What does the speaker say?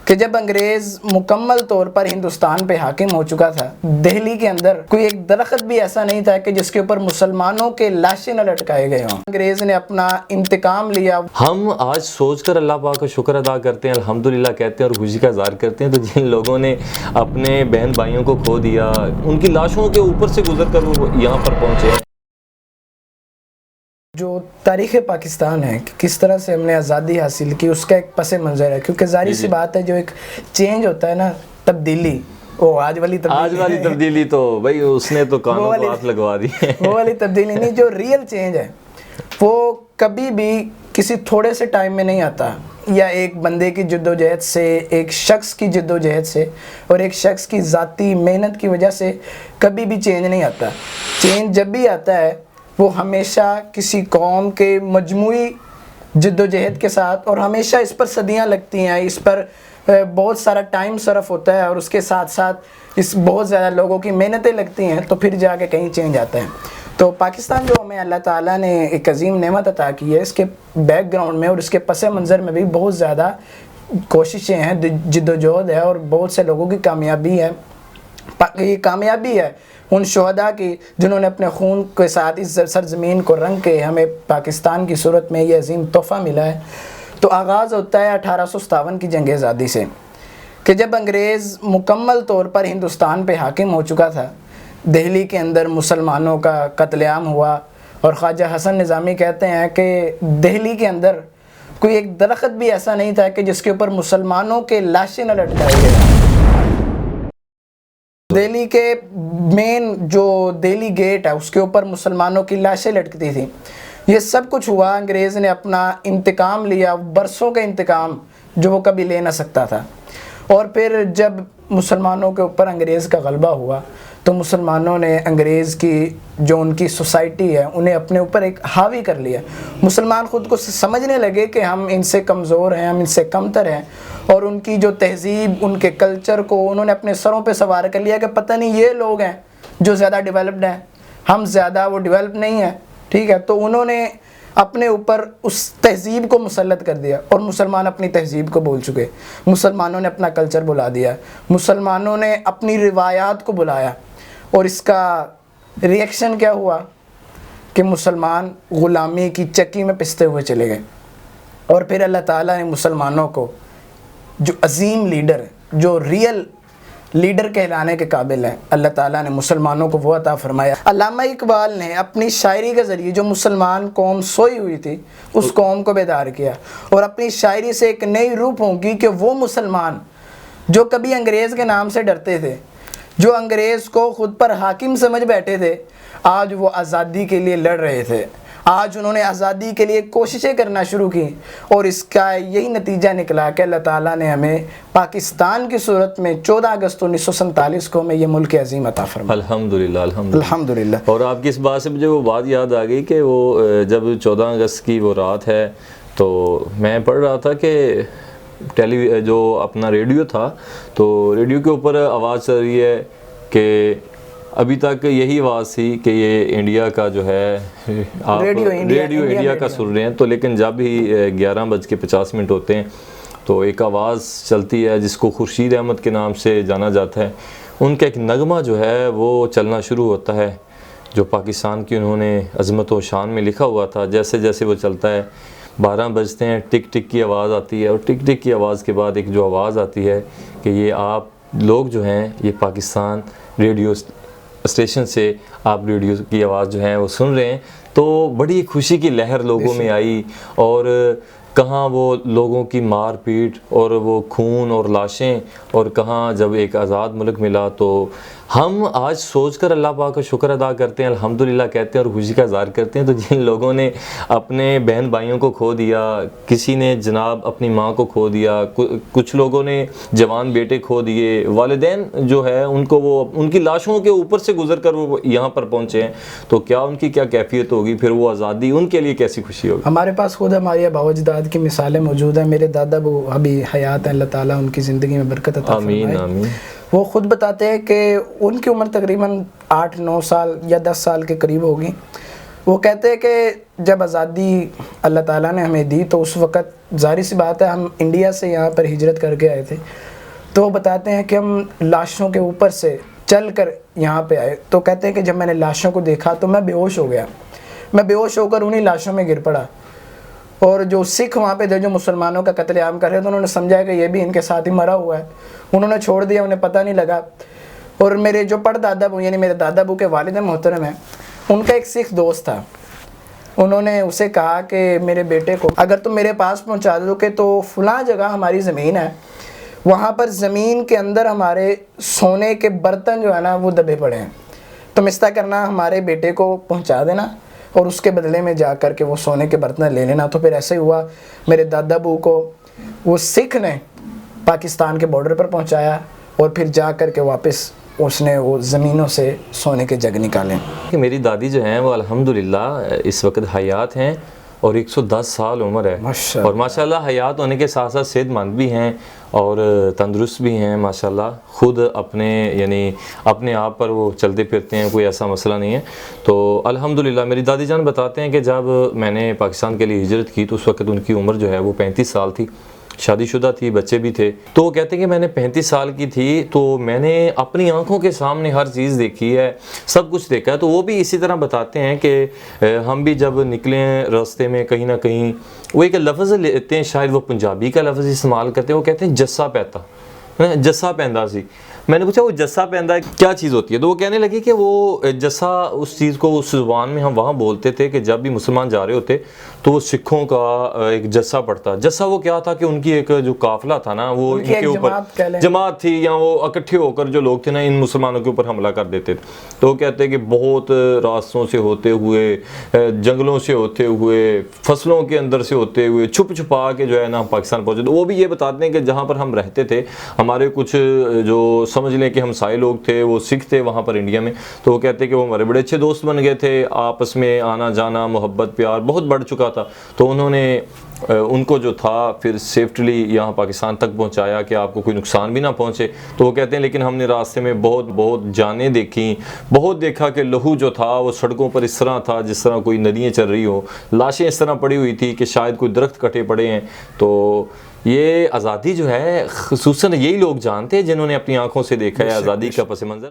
कि जब अंग्रेज़ मुकम्मल तौर पर हिंदुस्तान पे हाकिम हो चुका था, दिल्ली के अंदर कोई एक दरख्त भी ऐसा नहीं था कि जिसके ऊपर मुसलमानों के लाशें न लटकाए गए हों। अंग्रेज़ ने अपना इंतकाम लिया। हम आज सोचकर अल्लाह पाक का शुक्र अदा करते हैं, अल्हम्दुलिल्लाह कहते हैं और खुशी का इज़हार करते हैं। तो जिन लोगों ने अपने बहन भाइयों को खो दिया, उनकी लाशों के ऊपर से गुजर कर वो यहाँ पर पहुँचे। जो तारीख़ पाकिस्तान है कि किस तरह से हमने आज़ादी हासिल की, उसका एक पस मंज़र है। क्योंकि ज़ाहिर सी बात है, जो एक चेंज होता है ना, तब्दीली, वो आज वाली तब्दीली तो भाई उसने तो कानों को हाथ लगवा दी है। वो वाली तब्दीली नहीं, जो रियल चेंज है वो कभी भी किसी थोड़े से टाइम में नहीं आता, या एक बंदे की जद्दोजहद से, एक शख्स की जद्दोजहद से और एक शख्स की ज़ाती मेहनत की वजह से कभी भी चेंज नहीं आता। चेंज जब भी आता है वो हमेशा किसी कौम के मजमूई जद्दोजहद के साथ, और हमेशा इस पर सदियां लगती हैं, इस पर बहुत सारा टाइम सरफ होता है, और उसके साथ साथ इस बहुत ज़्यादा लोगों की मेहनतें लगती हैं, तो फिर जाके कहीं चेंज आता है। तो पाकिस्तान जो हमें अल्लाह ताला ने एक अजीम नेमत अता की है, इसके बैकग्राउंड में और इसके पस मंज़र में भी बहुत ज़्यादा कोशिशें हैं, जिद्दोजहद है, और बहुत से लोगों की कामयाबी है। ये कामयाबी है उन शहदा की जिन्होंने अपने खून के साथ इस सरज़मीन को रंग के हमें पाकिस्तान की सूरत में ये अजीम तोहफ़ा मिला है। तो आगाज़ होता है 1857 की जंग आज़ादी से, कि जब अंग्रेज़ मुकम्मल तौर पर हिंदुस्तान पे हाकिम हो चुका था, दिल्ली के अंदर मुसलमानों का कत्लेआम हुआ, और ख्वाजा हसन निज़ामी कहते हैं कि दिल्ली के अंदर कोई एक दरख्त भी ऐसा नहीं था कि जिसके ऊपर मुसलमानों के लाशें न लटकाई गई। दिल्ली के मेन जो दिल्ली गेट है उसके ऊपर मुसलमानों की लाशें लटकती थी। ये सब कुछ हुआ, अंग्रेज़ ने अपना इंतकाम लिया, बरसों का इंतकाम जो वो कभी ले ना सकता था। और फिर जब मुसलमानों के ऊपर अंग्रेज़ का गलबा हुआ, तो मुसलमानों ने अंग्रेज़ की जो उनकी सोसाइटी है उन्हें अपने ऊपर एक हावी कर लिया। मुसलमान ख़ुद को समझने लगे कि हम इनसे कमज़ोर हैं, हम इनसे कमतर हैं, और उनकी जो तहज़ीब, उनके कल्चर को उन्होंने अपने सरों पे सवार कर लिया कि पता नहीं ये लोग हैं जो ज़्यादा डेवलप्ड हैं, हम ज़्यादा वो डेवलप नहीं हैं। ठीक है, तो उन्होंने अपने ऊपर उस तहज़ीब को मुसल्लत कर दिया, और मुसलमान अपनी तहज़ीब को भूल चुके। मुसलमानों ने अपना कल्चर बुला दिया, मुसलमानों ने अपनी रिवायात को बुलाया, और इसका रिएक्शन क्या हुआ कि मुसलमान ग़ुलामी की चक्की में पिसते हुए चले गए। और फिर अल्लाह ताला ने मुसलमानों को, जो अजीम लीडर है, जो रियल लीडर कहलाने के काबिल है, अल्लाह ताला ने मुसलमानों को वो अता फरमाया। अल्लामा इकबाल ने अपनी शायरी के ज़रिए जो मुसलमान कौम सोई हुई थी उस कौम को बेदार किया, और अपनी शायरी से एक नई रूह फूंकी कि वो मुसलमान जो कभी अंग्रेज़ के नाम से डरते थे, जो अंग्रेज़ को ख़ुद पर हाकिम समझ बैठे थे, आज वो आज़ादी के लिए लड़ रहे थे। आज उन्होंने आज़ादी के लिए कोशिशें करना शुरू की, और इसका यही नतीजा निकला कि अल्लाह ताला ने हमें पाकिस्तान की सूरत में 14 अगस्त 1947 को हमें ये मुल्क अज़ीम अता फरमाया। अल्हम्दुलिल्लाह, अल्हम्दुलिल्लाह। और आपकी इस बात से मुझे वो बात याद आ गई कि वो जब 14 अगस्त की वो रात है, तो मैं पढ़ रहा था कि जो अपना रेडियो था, तो रेडियो के ऊपर आवाज़ चल रही है कि अभी तक यही आवाज़ थी कि ये इंडिया का जो है, आप रेडियो इंडिया का सुन रहे हैं। तो लेकिन जब ही 11:50 होते हैं तो एक आवाज़ चलती है जिसको खुर्शीद अहमद के नाम से जाना जाता है। उनका एक नगमा जो है वो चलना शुरू होता है, जो पाकिस्तान की उन्होंने अज़मत व शान में लिखा हुआ था। जैसे जैसे वो चलता है, 12 बजते हैं, टिक टिक की आवाज़ आती है, और टिक टिक की आवाज़ के बाद एक जो आवाज़ आती है कि ये आप लोग जो हैं, ये पाकिस्तान रेडियो स्टेशन से आप रेडियो की आवाज़ जो है वो सुन रहे हैं। तो बड़ी खुशी की लहर लोगों में आई, और कहाँ वो लोगों की मार पीट और वो खून और लाशें, और कहाँ जब एक आज़ाद मुल्क मिला। तो हम आज सोचकर अल्लाह पाक का शुक्र अदा करते हैं, अल्हम्दुलिल्लाह कहते हैं और खुशी का इज़हार करते हैं। तो जिन लोगों ने अपने बहन भाइयों को खो दिया, किसी ने जनाब अपनी माँ को खो दिया, कुछ लोगों ने जवान बेटे खो दिए, वालिदैन जो है उनको वो उनकी लाशों के ऊपर से गुजर कर वो यहाँ पर पहुँचे हैं, तो क्या उनकी क्या कैफियत होगी, फिर वो आज़ादी उनके लिए कैसी खुशी होगी। हमारे पास खुद हमारे अबावजदाद की मिसालें मौजूद हैं। मेरे दादा वो अभी हयात हैं, अल्लाह ताला उनकी ज़िंदगी में बरकत अता फरमाए। आमीन आमीन। वो ख़ुद बताते हैं कि उनकी उम्र तकरीबन 8-9 साल या 10 साल के करीब होगी। वो कहते हैं कि जब आज़ादी अल्लाह ताला ने हमें दी तो उस वक़्त ज़ाहिर सी बात है हम इंडिया से यहाँ पर हिजरत करके आए थे, तो वो बताते हैं कि हम लाशों के ऊपर से चल कर यहाँ पे आए। तो कहते हैं कि जब मैंने लाशों को देखा तो मैं बेहोश हो गया, मैं बेहोश होकर उन्हीं लाशों में गिर पड़ा। और जो सिख वहाँ पे थे जो मुसलमानों का कत्लेआम कर रहे थे, तो उन्होंने समझा कि ये भी इनके साथ ही मरा हुआ है, उन्होंने छोड़ दिया, उन्हें पता नहीं लगा। और मेरे जो परदादा बू यानी मेरे दादा बू के वालिद मोहतरम हैं, उनका एक सिख दोस्त था, उन्होंने उसे कहा कि मेरे बेटे को अगर तुम मेरे पास पहुँचा दोगे तो फ़लाँ जगह हमारी ज़मीन है, वहाँ पर ज़मीन के अंदर हमारे सोने के बर्तन जो है ना वो दबे पड़े हैं, तुम इस तरह करना हमारे बेटे को पहुँचा देना और उसके बदले में जा कर के वो सोने के बर्तन ले लेना। तो फिर ऐसे ही हुआ, मेरे दादा बू को वो सिख ने पाकिस्तान के बॉर्डर पर पहुँचाया और फिर जा कर के वापस उसने वो ज़मीनों से सोने के जग निकाले। कि मेरी दादी जो हैं वो अल्हम्दुलिल्लाह इस वक्त हयात हैं और 110 साल उम्र है, माशाअल्लाह। और माशाल्लाह हयात होने के साथ साथ सेहतमंद भी हैं और तंदुरुस्त भी हैं माशाल्लाह। ख़ुद अपने यानी अपने आप पर वो चलते फिरते हैं, कोई ऐसा मसला नहीं है। तो अल्हम्दुलिल्लाह मेरी दादी जान बताते हैं कि जब मैंने पाकिस्तान के लिए हिजरत की तो उस वक्त उनकी उम्र जो है वो 35 साल थी, शादीशुदा थी, बच्चे भी थे। तो वो कहते हैं कि मैंने 35 साल की थी तो मैंने अपनी आंखों के सामने हर चीज़ देखी है, सब कुछ देखा है। तो वो भी इसी तरह बताते हैं कि हम भी जब निकले रास्ते में कहीं ना कहीं वो एक लफ्ज़ लेते हैं, शायद वो पंजाबी का लफ्ज़ इस्तेमाल करते हैं, वो कहते हैं जस्सा पैता, जस्सा पैंदा सी। मैंने पूछा वो जस्सा पैंदा क्या चीज़ होती है, तो वो कहने लगी कि वो जस्सा उस चीज़ को उस ज़ुबान में हम वहाँ बोलते थे कि जब भी मुसलमान जा रहे होते तो वो सिखों का एक जस्सा पड़ता। जस्सा वो क्या था कि उनकी एक जो काफिला था ना वो इनके ऊपर जमात थी, या वो इकट्ठे होकर जो लोग थे ना इन मुसलमानों के ऊपर हमला कर देते थे। तो वो कहते हैं कि बहुत रास्तों से होते हुए, जंगलों से होते हुए, फसलों के अंदर से होते हुए, छुप छुपा के जो है ना हम पाकिस्तान पहुँचे। तो वो भी ये बताते हैं कि जहाँ पर हम रहते थे हमारे कुछ जो समझ लें कि हमसाए लोग थे वो सिख थे वहाँ पर इंडिया में। तो वो कहते हैं कि वो हमारे बड़े अच्छे दोस्त बन गए थे, आपस में आना जाना मोहब्बत प्यार बहुत बढ़ चुका था। तो उन्होंने उनको जो था फिर सेफ्टली यहाँ पाकिस्तान तक पहुँचाया कि आपको कोई नुकसान भी ना पहुँचे। तो वो कहते हैं लेकिन हमने रास्ते में बहुत जानें देखी, बहुत देखा कि लहू जो था वो सड़कों पर इस तरह था जिस तरह कोई नदियाँ चल रही हो, लाशें इस तरह पड़ी हुई थी कि शायद कोई दरख्त कटे पड़े हैं। तो ये आज़ादी जो है खुसूसन यही लोग जानते हैं जिन्होंने अपनी आंखों से देखा है आज़ादी का पस मंज़र।